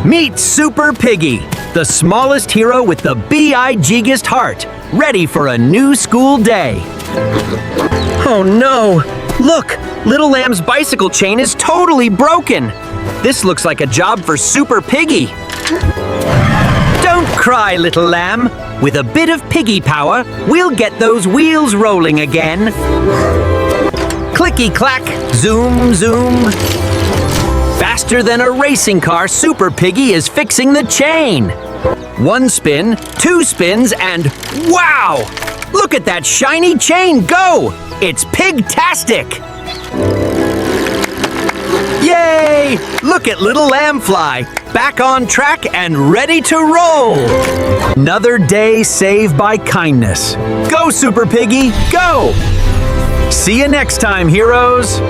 Meet Super Piggy, the smallest hero with the B-I-G-gest heart, ready for a new school day. Oh no! Look! Little Lamb's bicycle chain is totally broken! This looks like a job for Super Piggy. Don't cry, little lamb. With a bit of piggy power, we'll get those wheels rolling again. Clicky-clack, zoom, zoom. Faster than a racing car, Super Piggy is fixing the chain. 1 spin, 2 spins, and wow! Look at that shiny chain go! It's pig-tastic! Yay! Look at little lamb fly, back on track and ready to roll! Another day saved by kindness. Go, Super Piggy, go! See you next time, heroes!